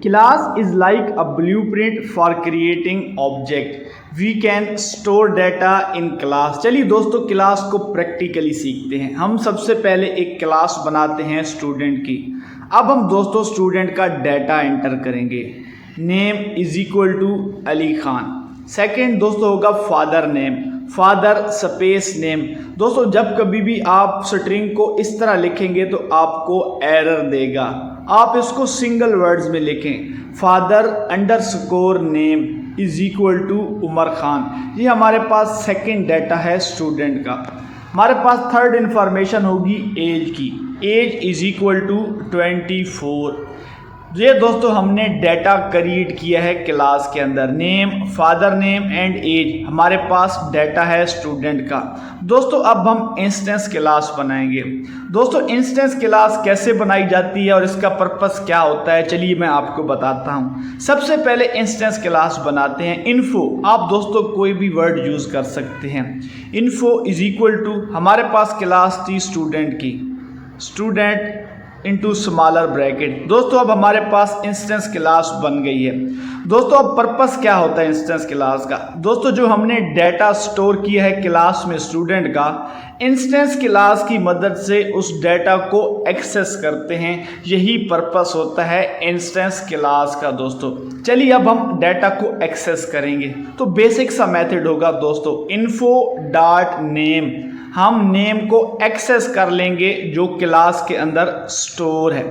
Class is like a blueprint for creating object. We can store data in class. चलिए दोस्तों class को practically सीखते हैं। हम सबसे पहले एक क्लास बनाते हैं स्टूडेंट की। अब हम दोस्तों स्टूडेंट का डाटा एंटर करेंगे। Name is equal to Ali Khan. Second दोस्तों होगा father name, father space name. दोस्तों जब कभी भी आप स्ट्रिंग को इस तरह लिखेंगे तो आपको एरर देगा, आप इसको सिंगल वर्ड्स में लिखें। Father underscore name is equal to Umar Khan. ये हमारे पास सेकंड डाटा है स्टूडेंट का। हमारे पास थर्ड इंफॉर्मेशन होगी एज की। Age is equal to 24। ये दोस्तों हमने डाटा क्रिएट किया है क्लास के अंदर। Name, father name and age हमारे पास डाटा है स्टूडेंट का। दोस्तों अब हम इंस्टेंस क्लास बनाएंगे। दोस्तों इंस्टेंस क्लास कैसे बनाई जाती है और इसका पर्पस क्या होता है, चलिए मैं आपको बताता हूँ। सबसे पहले इंस्टेंस क्लास बनाते हैं। इन्फो, आप दोस्तों कोई भी वर्ड यूज़ कर सकते हैं। इन्फो इज इक्वल टू, हमारे पास क्लास थी स्टूडेंट की, स्टूडेंट इनटू स्मॉलर ब्रैकेट। दोस्तों अब हमारे पास इंस्टेंस क्लास बन गई है। दोस्तों अब पर्पस क्या होता है इंस्टेंस क्लास का। दोस्तों जो हमने डाटा स्टोर किया है क्लास में स्टूडेंट का, इंस्टेंस क्लास की मदद से उस डाटा को एक्सेस करते हैं। यही पर्पस होता है इंस्टेंस क्लास का। दोस्तों चलिए अब हम डाटा को एक्सेस करेंगे। तो बेसिक सा मेथड होगा दोस्तों, इन्फो डॉट नेम। हम नेम को एक्सेस कर लेंगे जो क्लास के अंदर स्टोर है।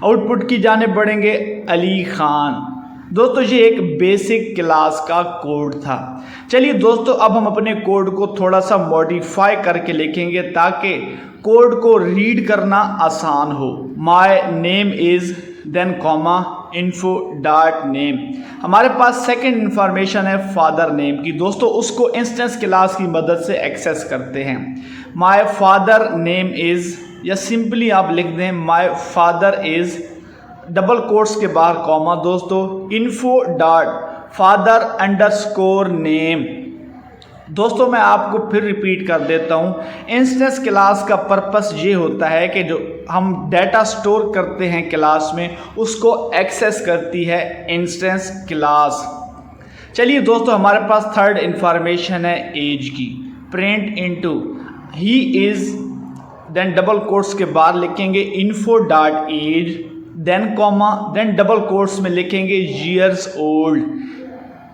आउटपुट की जानिब बढ़ेंगे अली खान। दोस्तों ये एक बेसिक क्लास का कोड था। चलिए दोस्तों अब हम अपने कोड को थोड़ा सा मॉडिफाई करके लिखेंगे ताकि कोड को रीड करना आसान हो। My name is then comma info dot name. हमारे पास सेकंड इंफॉर्मेशन है फादर नेम की। दोस्तों उसको इंस्टेंस क्लास की मदद से एक्सेस करते हैं। माय फादर नेम इज, या सिंपली आप लिख दें my father is, double quotes के बाहर कॉमा दोस्तों, info dot father underscore name. दोस्तों मैं आपको फिर रिपीट कर देता हूँ, इंस्टेंस क्लास का पर्पस ये होता है कि जो हम डाटा स्टोर करते हैं क्लास में उसको एक्सेस करती है इंस्टेंस क्लास। चलिए दोस्तों हमारे पास थर्ड इंफॉर्मेशन है एज की। प्रिंट इनटू ही इज, देन डबल कोट्स के बाहर लिखेंगे info dot age, then comma, then double quotes में लिखेंगे ईयर्स ओल्ड,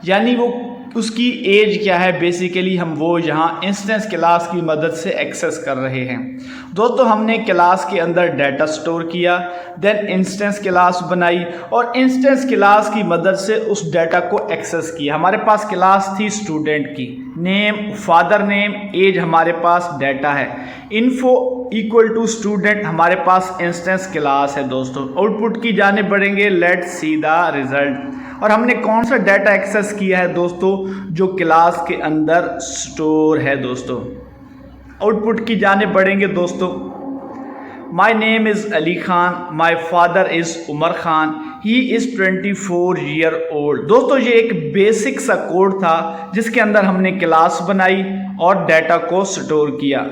यानी वो उसकी एज क्या है बेसिकली हम वो यहाँ इंस्टेंस क्लास की मदद से एक्सेस कर रहे हैं। दोस्तों हमने क्लास के अंदर डाटा स्टोर किया, देन इंस्टेंस क्लास बनाई और इंस्टेंस क्लास की मदद से उस डाटा को एक्सेस किया। हमारे पास क्लास थी स्टूडेंट की। नेम, फादर नेम, एज हमारे पास डाटा है। इन्फो इक्वल टू स्टूडेंट हमारे पास इंस्टेंस क्लास है। दोस्तों आउटपुट की जानिब बढ़ेंगे, लेट्स सी द रिजल्ट। और हमने कौन सा डाटा एक्सेस किया है दोस्तों, जो क्लास के अंदर स्टोर है। दोस्तों आउटपुट की जानिब बढ़ेंगे दोस्तों, my name is Ali Khan, my father is Umar Khan, he is 24 year old. दोस्तों ये एक बेसिक सा कोड था जिसके अंदर हमने क्लास बनाई और डाटा को स्टोर किया।